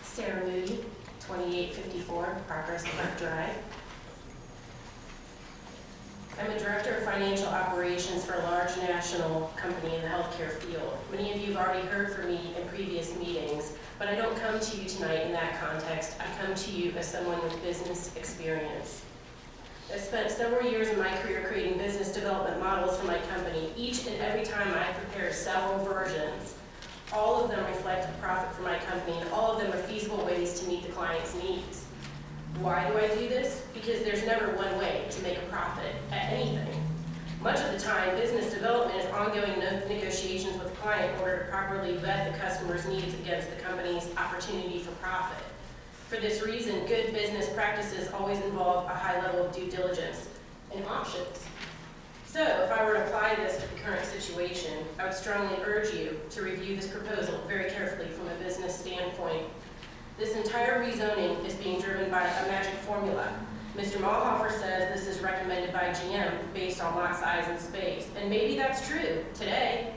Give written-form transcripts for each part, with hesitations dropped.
Sarah Moody, 2854 Progress Park Drive. I'm a director of financial operations for a large national company in the healthcare field. Many of you have already heard from me in previous meetings, but I don't come to you tonight in that context. I come to you as someone with business experience. I've spent several years in my career creating business development models for my company. Each and every time I prepare several versions, all of them reflect a profit for my company, and all of them are feasible ways to meet the client's needs. Why do I do this? Because there's never one way to make a profit at anything. Much of the time, business development is ongoing negotiations with the client in order to properly vet the customer's needs against the company's opportunity for profit. For this reason, good business practices always involve a high level of due diligence and options. So, if I were to apply this to the current situation, I would strongly urge you to review this proposal very carefully from a business standpoint. This entire rezoning is being driven by a magic formula. Mr. Malhofer says this is recommended by GM based on lot size and space, and maybe that's true today.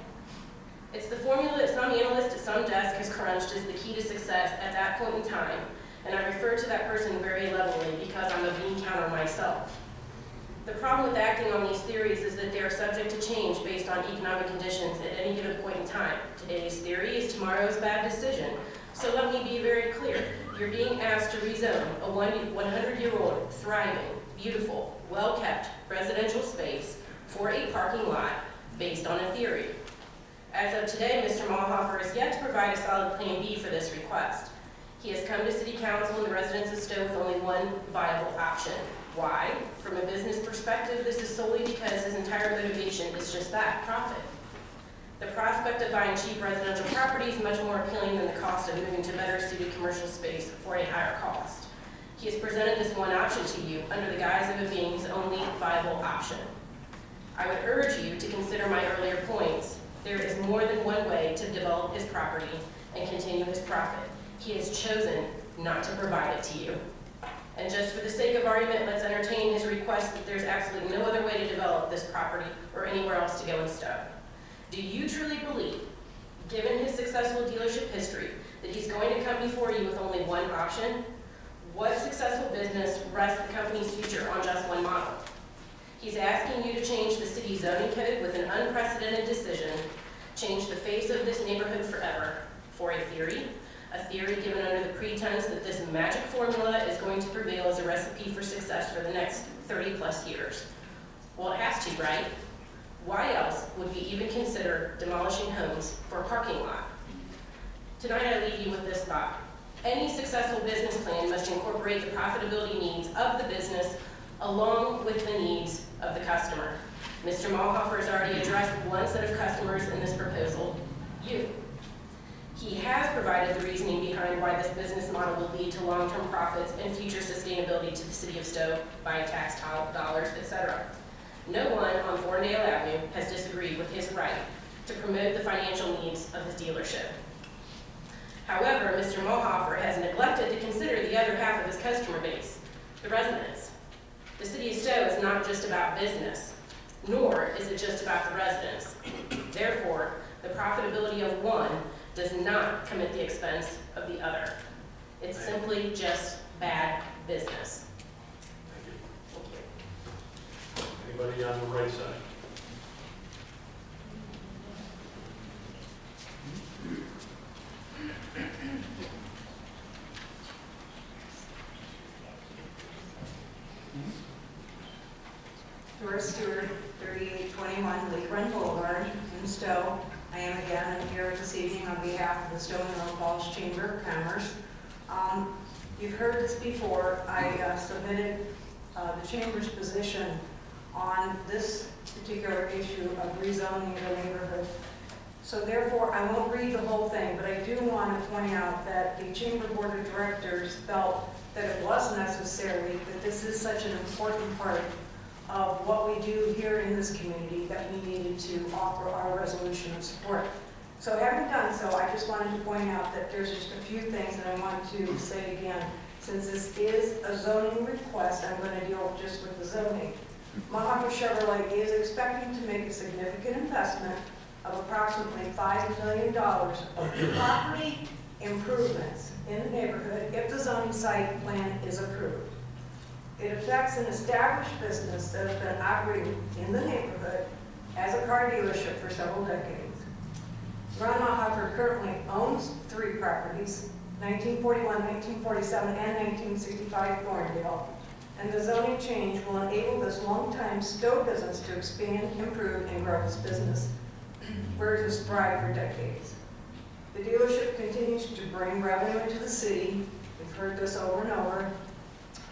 It's the formula that some analyst at some desk has crunched as the key to success at that point in time, and I refer to that person very levelly because I'm a bean counter myself. The problem with acting on these theories is that they are subject to change based on economic conditions at any given point in time. Today's theory is tomorrow's bad decision. So let me be very clear. You're being asked to rezone a 100-year-old, thriving, beautiful, well-kept residential space for a parking lot based on a theory. As of today, Mr. Malhofer has yet to provide a solid plan B for this request. He has come to City Council and the residents of Stow with only one viable option. Why? From a business perspective, this is solely because his entire motivation is just that, profit. The prospect of buying cheap residential property is much more appealing than the cost of moving to better suited commercial space for a higher cost. He has presented this one option to you under the guise of it being his only viable option. I would urge you to consider my earlier points. There is more than one way to develop his property and continue his profit. He has chosen not to provide it to you. And just for the sake of argument, let's entertain his request that there's absolutely no other way to develop this property or anywhere else to go in Stow. Do you truly believe, given his successful dealership history, that he's going to come before you with only one option? What successful business rests the company's future on just one model? He's asking you to change the city zoning code with an unprecedented decision, change the face of this neighborhood forever for a theory given under the pretense that this magic formula is going to prevail as a recipe for success for the next 30 plus years. Well, it has to, right? Why else would we even consider demolishing homes for a parking lot? Tonight I leave you with this thought. Any successful business plan must incorporate the profitability needs of the business along with the needs of the customer. Mr. Malhofer has already addressed one set of customers in this proposal, you. He has provided the reasoning behind why this business model will lead to long-term profits and future sustainability to the city of Stow by tax dollars, etc. No one on Thorndale Avenue has disagreed with his right to promote the financial needs of his dealership. However, Mr. Malhofer has neglected to consider the other half of his customer base, the residents. The city of Stow is not just about business, nor is it just about the residents. Therefore, the profitability of one does not come at the expense of the other. It's simply just bad business. Anybody on the right side? Doris Stewart, 3821 Lake Run Boulevard in Stow. I am again here this evening on behalf of the Stow and North Falls Chamber of Commerce. You've heard this before. I submitted the Chamber's position on this particular issue of rezoning the neighborhood. So therefore, I won't read the whole thing, but I do want to point out that the Chamber Board of Directors felt that it was necessary, that this is such an important part of what we do here in this community that we needed to offer our resolution of support. So having done so, I just wanted to point out that there's just a few things that I want to say again. Since this is a zoning request, I'm going to deal just with the zoning. Malhofer Chevrolet is expecting to make a significant investment of approximately $5 million of property improvements in the neighborhood if the zoning site plan is approved. It affects an established business that has been operating in the neighborhood as a car dealership for several decades. Ron Mahacker currently owns 3 properties, 1941, 1947, and 1965 Thorndale, and the zoning change will enable this longtime Stow business to expand, improve, and grow his business, where it has thrived for decades. The dealership continues to bring revenue into the city. We've heard this over and over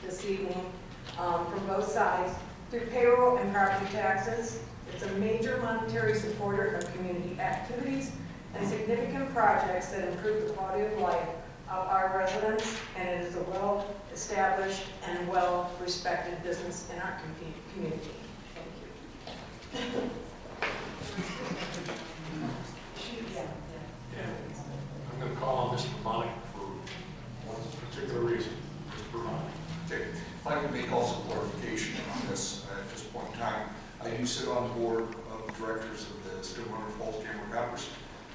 this evening from both sides, through payroll and property taxes. It's a major monetary supporter of community activities and significant projects that improve the quality of life of our residents, and it is a well-established and well-respected business in our community. Thank you. I'm going to call on Mr. Monick for one particular reason. Mr. Monick. Okay, I'd like to make also clarification on this at this point in time. I do sit on the board of directors of the Stow Falls Chamber of Commerce.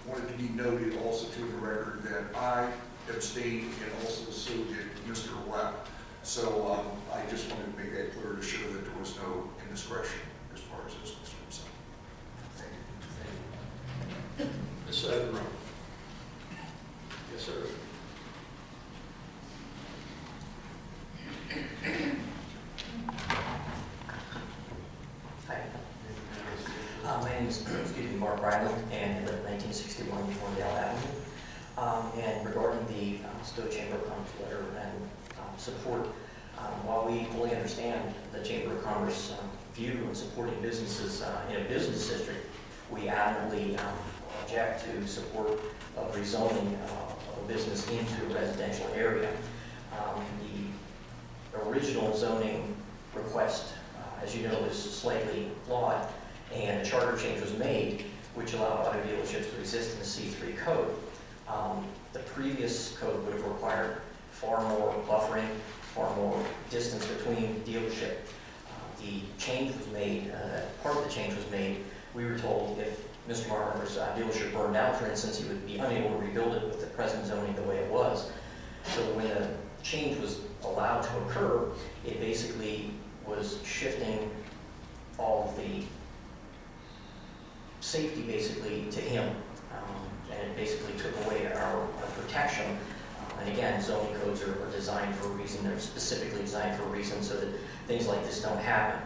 Wanted to be noted also to the record that I abstained and also so did Mr. Webb. So I just wanted to make that clear to show that there was no indiscretion as far as this is concerned. Thank you. This side of the room. Yes, sir. Hi. My name is Mark Riley, and I live at 1961 Thorndale Avenue. And regarding the Stow Chamber of Commerce letter and support, while we fully understand the Chamber of Commerce view in supporting businesses in a business district, we adamantly object to support of rezoning of a business into a residential area. The original zoning request, as you know, is slightly flawed, and a charter change was made which allowed auto dealerships to exist in the C3 code. The previous code would have required far more buffering, far more distance between dealership. The change was made, part of the change was made, we were told if Mr. Marmer's dealership burned out, for instance, he would be unable to rebuild it with the present zoning the way it was. So when the change was allowed to occur, it basically was shifting all of the safety basically to him. And it basically took away our protection. And again, zoning codes are designed for a reason. They're specifically designed for a reason so that things like this don't happen.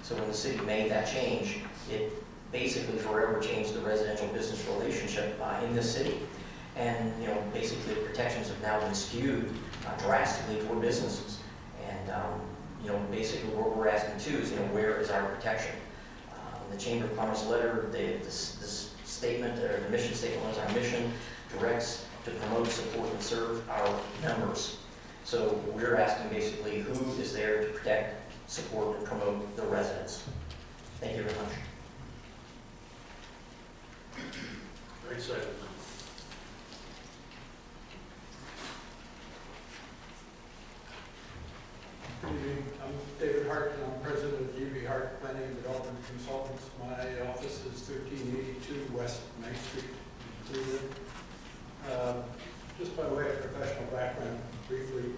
So when the city made that change, it basically forever changed the residential business relationship in this city. And basically the protections have now been skewed drastically for businesses. And basically what we're asking too is, where is our protection? In the Chamber of Commerce letter, this statement, or the mission statement was, our mission directs to promote, support, and serve our members. So we're asking basically who is there to protect, support, and promote the residents. Thank you very much. Right side of the room. Good evening. I'm David Hart, and I'm president of UB Hart Planning and Development Consultants. My office is 1382 West Main Street, Cleveland. Just by way of professional background, briefly,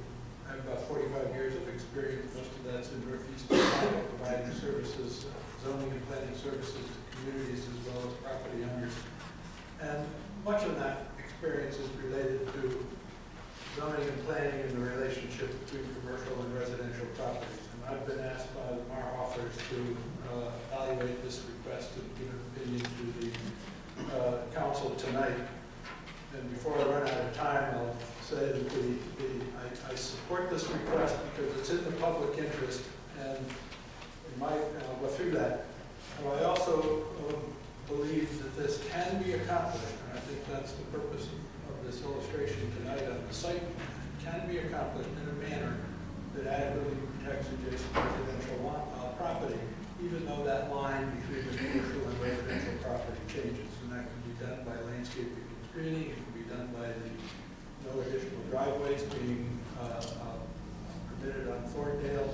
I have about 45 years of experience. Most of that's in Northeast Ohio, providing services, zoning and planning services to communities as well as property owners. And much of that experience is related to zoning and planning and the relationship between commercial and residential properties. And I've been asked by the Mar authors to evaluate this request and give an opinion to the council tonight. And before I run out of time, I'll say that I support this request because it's in the public interest, and I'll go through that. And I also believe that this can be accomplished, and I think that's the purpose of this illustration tonight on the site. Can be accomplished in a manner that adequately protects adjacent residential property, even though that line between the commercial and residential property changes. And that can be done by landscaping and screening. It can be done by no additional driveways being permitted on Thorndale,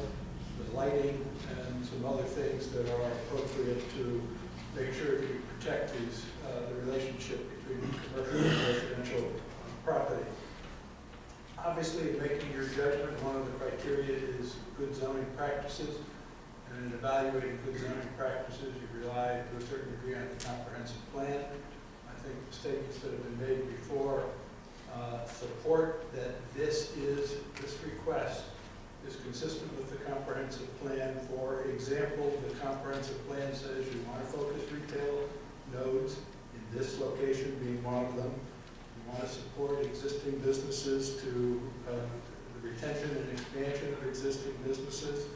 the lighting, and some other things that are appropriate to make sure we protect the relationship between commercial and residential property. Obviously, in making your judgment, one of the criteria is good zoning practices. And in evaluating good zoning practices, you rely to a certain degree on the comprehensive plan. I think the statements that have been made before support that this request is consistent with the comprehensive plan. For example, the comprehensive plan says you want to focus retail nodes, in this location being one of them. You want to support existing businesses to the retention and expansion of existing businesses,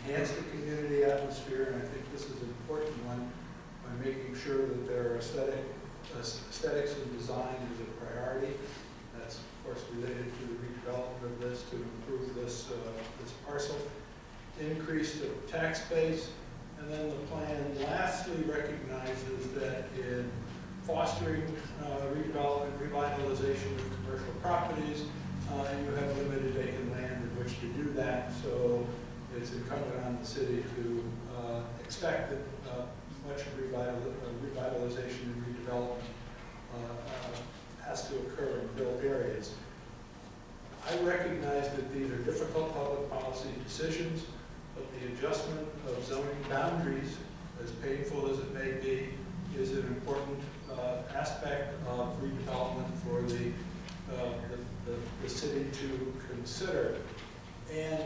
enhance the community atmosphere, and I think this is an important one by making sure that their aesthetics and design is a priority. That's, of course, related to the redevelopment of this to improve this parcel. Increase the tax base, and then the plan lastly recognizes that in fostering redevelopment, revitalization of commercial properties, you have limited vacant land in which to do that, so it's incumbent on the city to expect that much revitalization and redevelopment has to occur in built areas. I recognize that these are difficult public policy decisions, but the adjustment of zoning boundaries, as painful as it may be, is an important aspect of redevelopment for the city to consider. And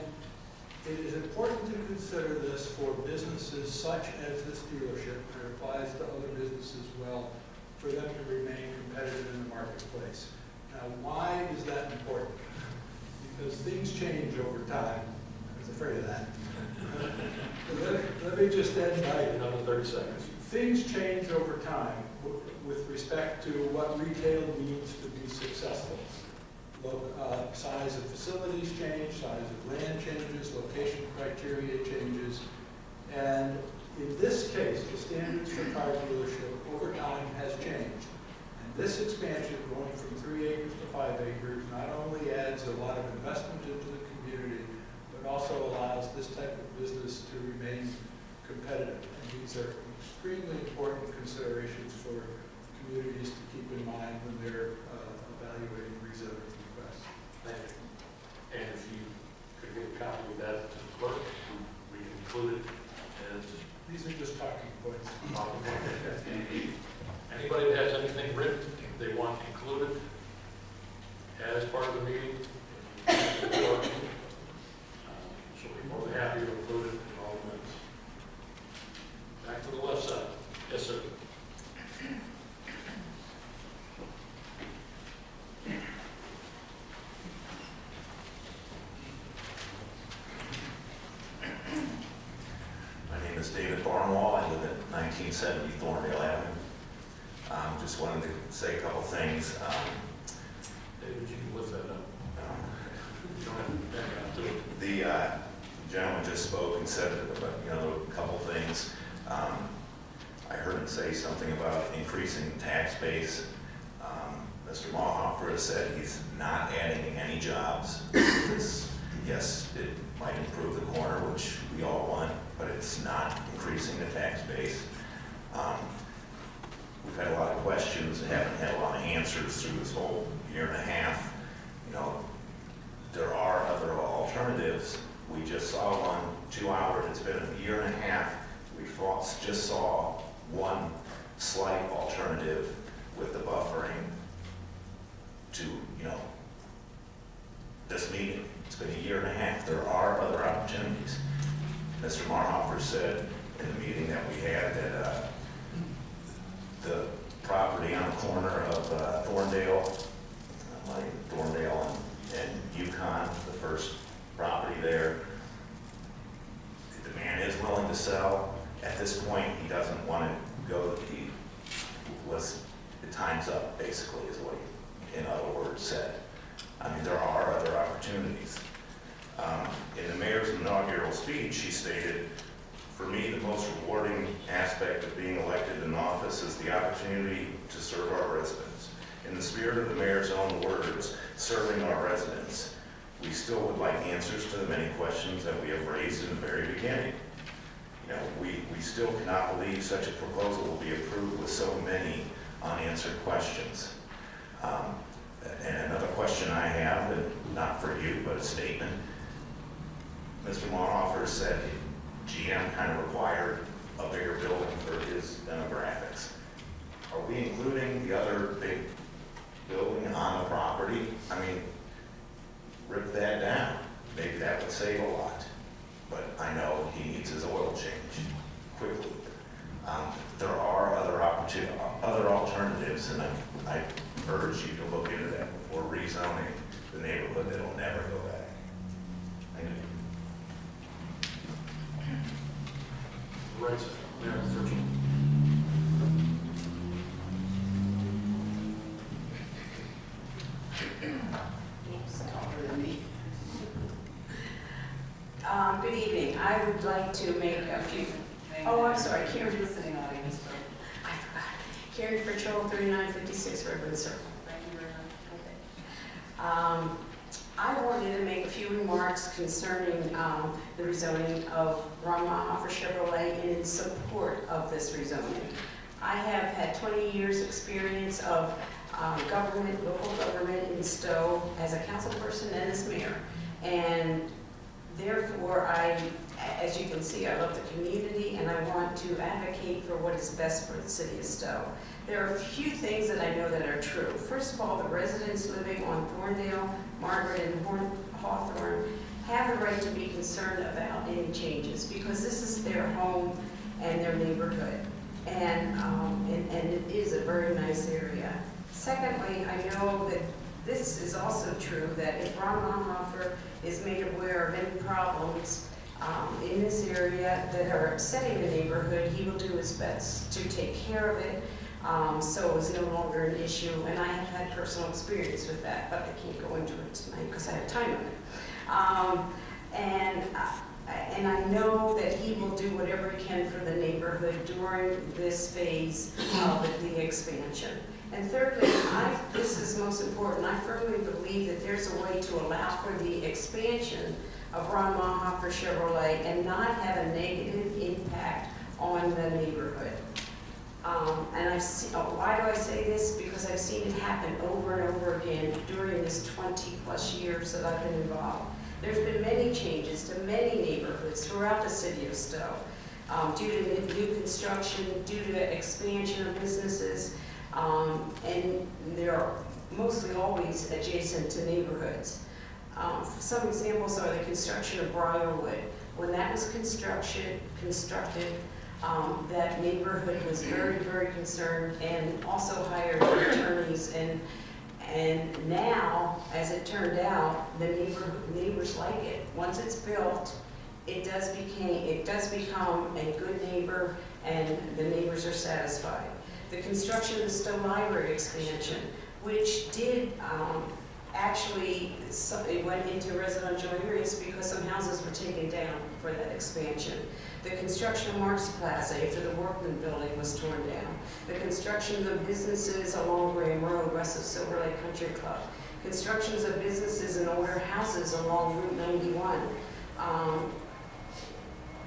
it is important to consider this for businesses such as this dealership, and it applies to other businesses as well, for them to remain competitive in the marketplace. Now, why is that important? Because things change over time. I was afraid of that. Let me just end by Another 30 seconds. things change over time with respect to what retail needs to be successful. Size of facilities change, size of land changes, location criteria changes, and in this case, the standards for car dealership over time has changed. And this expansion, going from 3 acres to 5 acres, not only adds a lot of investment into the community, but also allows this type of business to remain competitive. And these are extremely important considerations for communities to keep in mind when they're evaluating rezoning requests. Thank you. And if you could get a copy of that to the clerk, we can include it as These are just talking points. talking points. Anybody that has anything written they want included as part of the meeting, she'll be more than happy to include it in all the minutes. Back to the left side. Yes, sir. My name is David Barnwell. I live at 1970 Thorndale Avenue. Just wanted to say a couple things. David, you can lift that up. You don't have to back out to it. The gentleman just spoke and said a couple things. I heard him say something about increasing tax base. Mr. Malhofer has said he's not adding any jobs. Yes, it might improve the corner, which we all want, but it's not increasing the tax base. We've had a lot of questions and haven't had a lot of answers through this whole year and a half. There are other alternatives. We just saw one 2 hours. It's been a year and a half. We just saw one slight alternative with the buffering to, this meeting. It's been a year and a half. There are other opportunities. Mr. Marhofer said in the meeting that we had that the property on the corner of Thorndale and Yukon, the first property there, the man is willing to sell. At this point, he doesn't want to go. The time's up, basically, is what he, in other words, said. I mean, there are other opportunities. In the mayor's inaugural speech, she stated, "For me, the most rewarding aspect of being elected in office is the opportunity to serve our residents. In the spirit of the mayor's own words, serving our residents, we still would like answers to the many questions that we have raised in the very beginning. You know, we still cannot believe such a proposal will be approved with so many unanswered questions. And another question I have, and not for you, but a statement. Mr. Marhofer said GM kind of required a bigger building for his demographics. Are we including the other big building on the property? I mean, rip that down. Maybe that would save a lot. But I know he needs his oil change quickly. There are other alternatives, and I urge you to look into that before rezoning the neighborhood that'll never go back. Thank you. Right, Mayor Churchill. Good evening. I would like to make a few, oh, I'm sorry, Karen. Listening audience, so I forgot. Karen Fritchell, 3956 Redwood Circle. thank you very much. I wanted to make a few remarks concerning the rezoning of Ron Marhofer Chevrolet and in support of this rezoning. I have had 20 years experience of government, local government in Stow as a council person and as mayor. And therefore, as you can see, I love the community and I want to advocate for what is best for the city of Stow. There are a few things that I know that are true. First of all, the residents living on Thorndale, Margaret, and Hawthorne have the right to be concerned about any changes because this is their home and their neighborhood. And it is a very nice area. Secondly, I know that this is also true that if Ron Marhofer is made aware of any problems in this area that are upsetting the neighborhood, he will do his best to take care of it so it's no longer an issue. And I have had personal experience with that, but I can't go into it tonight because I have time limit. And I know that he will do whatever he can for the neighborhood during this phase of the expansion. And thirdly, this is most important, I firmly believe that there's a way to allow for the expansion of Ron Marhofer Chevrolet and not have a negative impact on the neighborhood. And I've seen, why do I say this? Because I've seen it happen over and over again during this 20+ years that I've been involved. There's been many changes to many neighborhoods throughout the city of Stow due to new construction, due to expansion of businesses, and they're mostly always adjacent to neighborhoods. Some examples are the construction of Briarwood. When that was constructed, that neighborhood was very, very concerned and also hired attorneys. And now, as it turned out, the neighbors like it. Once it's built, it does become a good neighbor, and the neighbors are satisfied. The construction of the Stow Library expansion, which did actually, it went into residential areas because some houses were taken down for that expansion. The construction of Marks Plaza after the Workman building was torn down. The construction of businesses along Graham Road west of Silver Lake Country Club. Constructions of businesses and older houses along Route 91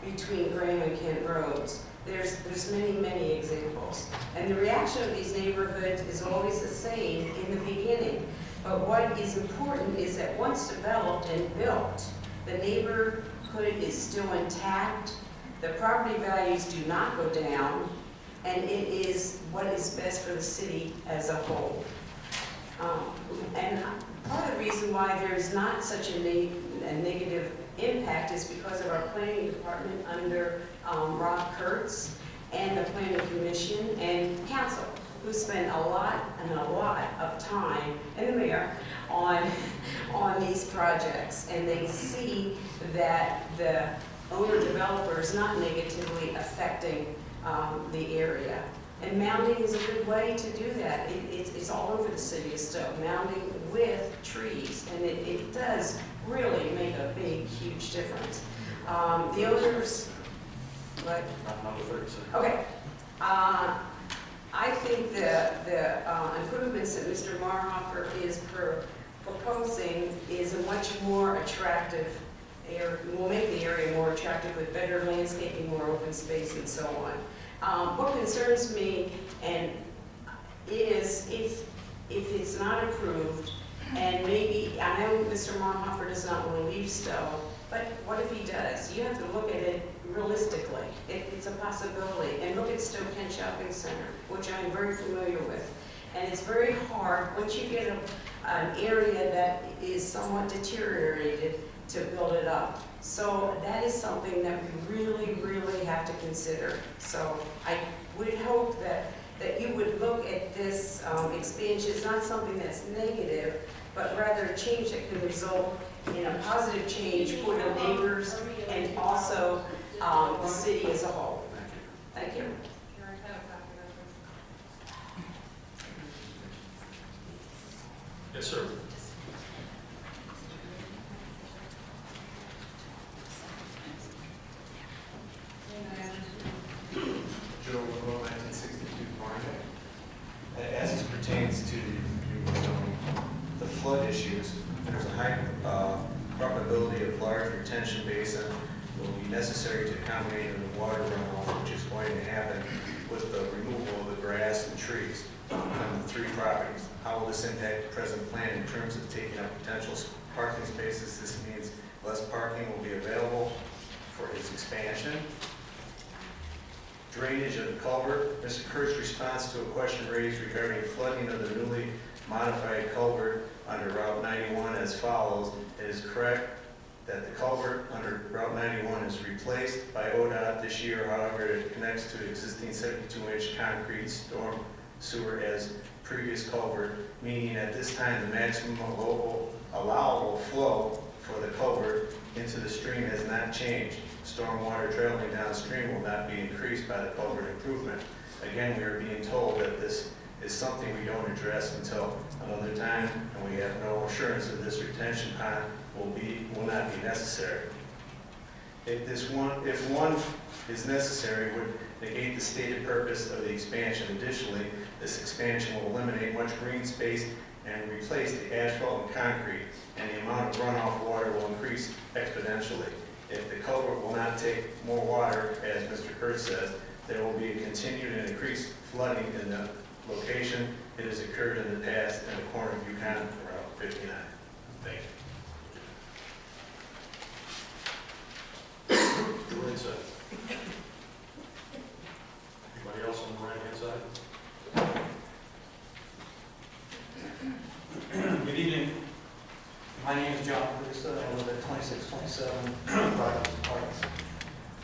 between Graham and Kent Roads. There's many, many examples. And the reaction of these neighborhoods is always the same in the beginning. But what is important is that once developed and built, the neighborhood is still intact, the property values do not go down, and it is what is best for the city as a whole. And part of the reason why there is not such a negative impact is because of our planning department under Rob Kurtz and the planning commission and council, who spend a lot of time, and the mayor, on these projects. And they see that the owner-developer is not negatively affecting the area. And mounding is a good way to do that. It's all over the city of Stow, mounding with trees, and it does really make a big, huge difference. The owners, what? Number 37. Okay. I think the improvements that Mr. Marhofer is proposing is a much more attractive will make the area more attractive with better landscaping, more open space, and so on. What concerns me and is if it's not approved, and maybe, I know Mr. Marhofer does not want to leave Stow, but what if he does? You have to look at it realistically. It's a possibility. And look at Stow Kent Shopping Center, which I'm very familiar with. And it's very hard, once you get an area that is somewhat deteriorated, to build it up. So that is something that we really, really have to consider. So I would hope that you would look at this expansion. It's not something that's negative, but rather a change that can result in a positive change for the neighbors and also the city as a whole. Thank you. Yes, sir. Joe Willow, 1962 Barnett. As it pertains to the flood issues, there's a high probability of large retention basin will be necessary to accommodate the water runoff, which is going to happen with the removal of the grass and trees from the three properties. How will this impact the present plan in terms of taking up potential parking spaces? This means less parking will be available for its expansion. Drainage of the culvert. Mr. Kurt's response to a question raised regarding flooding of the newly modified culvert under Route 91 as follows. It is correct that the culvert under Route 91 is replaced by ODOT this year. However, it connects to existing 72-inch concrete storm sewer as previous culvert, meaning at this time the maximum local allowable flow for the culvert into the stream has not changed. Stormwater trailing downstream will not be increased by the culvert improvement. Again, we are being told that this is something we don't address until another time, and we have no assurance that this retention pond will not be necessary. If one is necessary, would negate the stated purpose of the expansion. Additionally, this expansion will eliminate much green space and replace the asphalt and concrete, and the amount of runoff water will increase exponentially. If the culvert will not take more water, as Mr. Kurt says, there will be a continued and increased flooding in the location. It has occurred in the past in the corner of Yukon Route 59. Thank you. Go inside. Anybody else on the right-hand side? Good evening. My name is John Bruce. I live at 2627 Part2.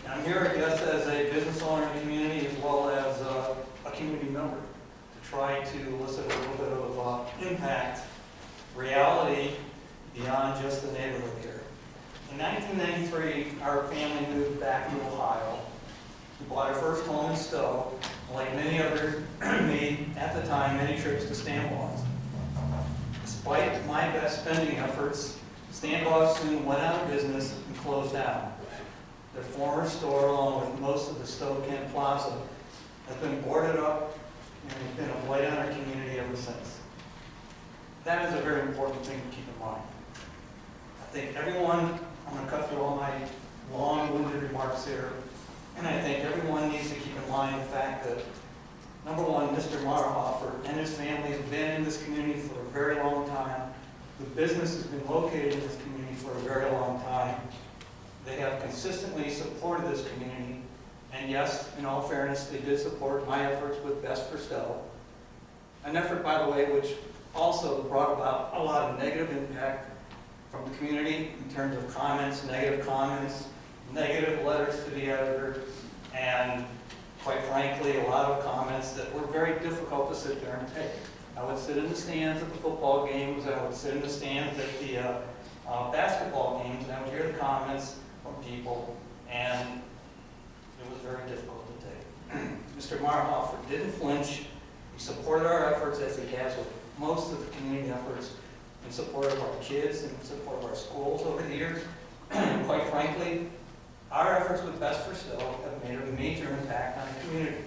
And I'm here, I guess, as a business owner in the community as well as a community member to try to elicit a little bit of impact, reality beyond just the neighborhood here. In 1993, our family moved back to Ohio. We bought our first home in Stow. Like many others, made at the time many trips to Stanwalls. Despite my best spending efforts, Stanwalls soon went out of business and closed down. Their former store, along with most of the Stow Kent Plaza, has been boarded up and has been a blight on our community ever since. That is a very important thing to keep in mind. I think everyone, I'm going to cut through all my long-winded remarks here, and I think everyone needs to keep in mind the fact that, number one, Mr. Marhofer and his family have been in this community for a very long time. The business has been located in this community for a very long time. They have consistently supported this community. And yes, in all fairness, they did support my efforts with Best for Stow. An effort, by the way, which also brought about a lot of negative impact from the community in terms of comments, negative letters to the editor, and quite frankly, a lot of comments that were very difficult to sit there and take. I would sit in the stands at the football games, I would sit in the stands at the basketball games, and I would hear the comments from people, and it was very difficult to take. Mr. Marhofer didn't flinch. He supported our efforts as he has with most of the community efforts in support of our kids and in support of our schools over the years. Quite frankly, our efforts with Best for Stow have made a major impact on the community.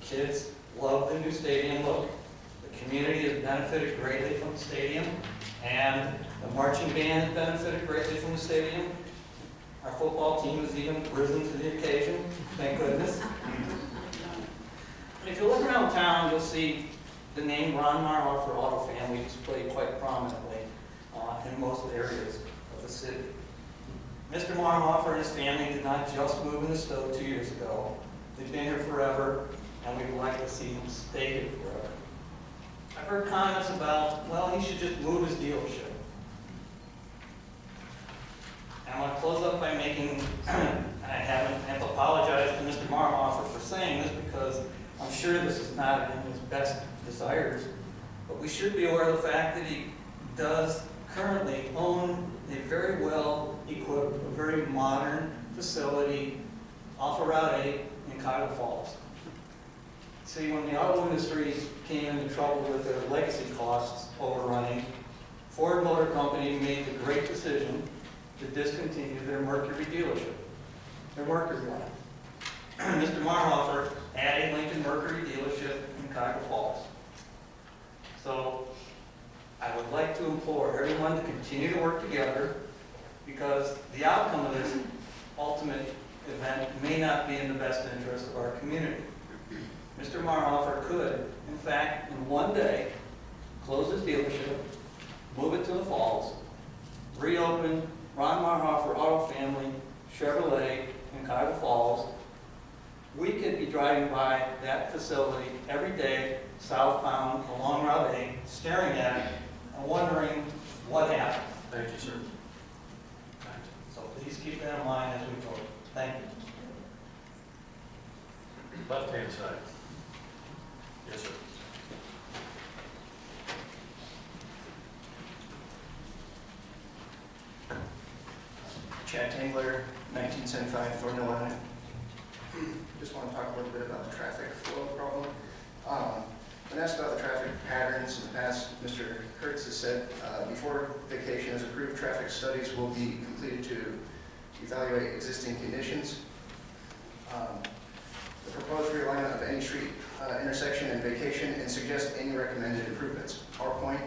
The kids love the new stadium look. The community has benefited greatly from the stadium, and the marching band has benefited greatly from the stadium. Our football team has even risen to the occasion, thank goodness. And if you look around town, you'll see the name Ron Marhoff for Auto Family displayed quite prominently in most areas of the city. Mr. Marhoff and his family did not just move into Stow 2 years ago. They've been here forever, and we would like to see them stay here forever. I've heard comments about, well, he should just move his dealership. And I want to close up by making, and I have to apologize to Mr. Marhoff for saying this because I'm sure this is not in his best desires, but we should be aware of the fact that he does currently own a very well equipped, a very modern facility off of Route 8 in Cuyahoga Falls. See, when the auto industry came into trouble with their legacy costs overrunning, Ford Motor Company made the great decision to discontinue their Mercury dealership, their Mercury line. Mr. Marhofer had a Lincoln Mercury dealership in Cuyahoga Falls. So I would like to implore everyone to continue to work together because the outcome of this ultimate event may not be in the best interest of our community. Mr. Marhofer could, in fact, in one day, close his dealership, move it to the Falls, reopen Ron Marhofer Auto Family Chevrolet in Cuyahoga Falls. We could be driving by that facility every day, southbound along Route 8, staring at it and wondering what happened. Thank you, sir. So please keep that in mind as we vote. Thank you. Left-hand side. Yes, sir. Chad Tangler, 1975 Thornhill Avenue. Just want to talk a little bit about the traffic flow problem. When asked about the traffic patterns in the past, Mr. Kurtz has said before vacation is approved, traffic studies will be completed to evaluate existing conditions. The proposed realignment of any street intersection and vacation and suggest any recommended improvements. Our point,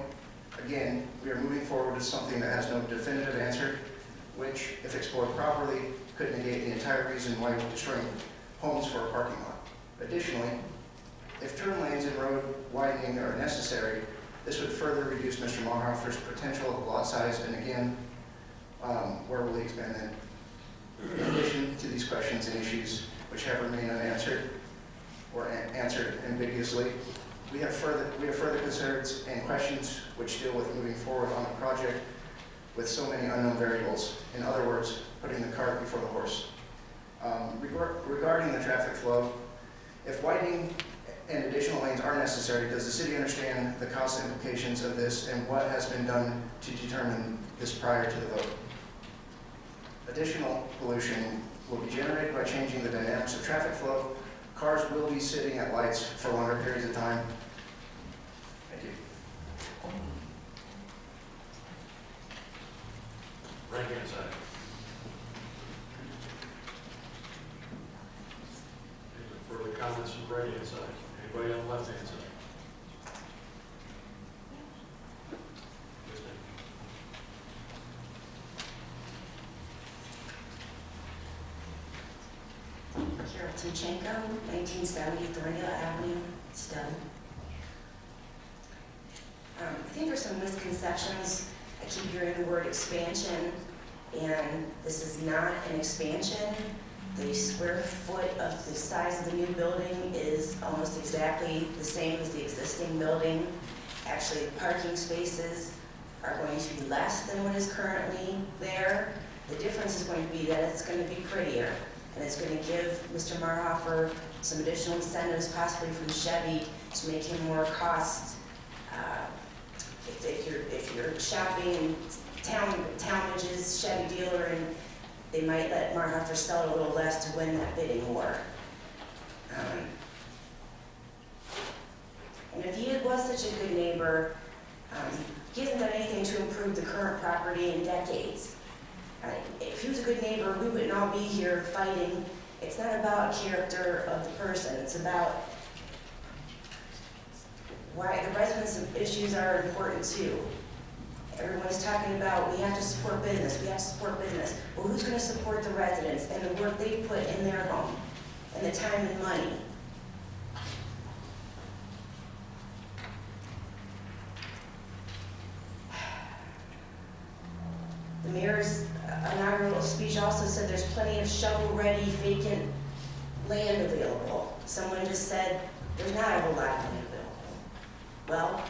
again, we are moving forward with something that has no definitive answer, which, if explored properly, could negate the entire reason why we're destroying homes for a parking lot. Additionally, if turn lanes and road widening are necessary, this would further reduce Mr. Marhofer's potential lot size, and again, where will he expand then? In addition to these questions and issues which have remained unanswered or answered ambiguously, we have further concerns and questions which deal with moving forward on the project with so many unknown variables. In other words, putting the cart before the horse. Regarding the traffic flow, if widening and additional lanes are necessary, does the city understand the cost implications of this and what has been done to determine this prior to the vote? Additional pollution will be generated by changing the dynamics of traffic flow. Cars will be sitting at lights for longer periods of time. Thank you. Right-hand side. Any further comments from the right-hand side? Anybody on the left-hand side? Yes, ma'am. Carol Tichenko, 1970 Thornhill Avenue, Stow. I think there's some misconceptions. I keep hearing the word expansion, and this is not an expansion. The square foot of the size of the new building is almost exactly the same as the existing building. Actually, the parking spaces are going to be less than what is currently there. The difference is going to be that it's going to be prettier, and it's going to give Mr. Marhofer some additional incentives, possibly from Chevy, to make him more cost. If you're shopping in Talmadge's Chevy dealer, and they might let Marhofer sell it a little less to win that bidding war. And if he was such a good neighbor, he hasn't done anything to improve the current property in decades. If he was a good neighbor, we wouldn't all be here fighting. It's not about character of the person. It's about why the residents' issues are important too. Everyone's talking about, we have to support business, we have to support business. Well, who's gonna support the residents and the work they put in their home, and the time and money? The mayor's inaugural speech also said there's plenty of shovel-ready vacant land available. Someone just said, there's not a whole lot of land available. Well,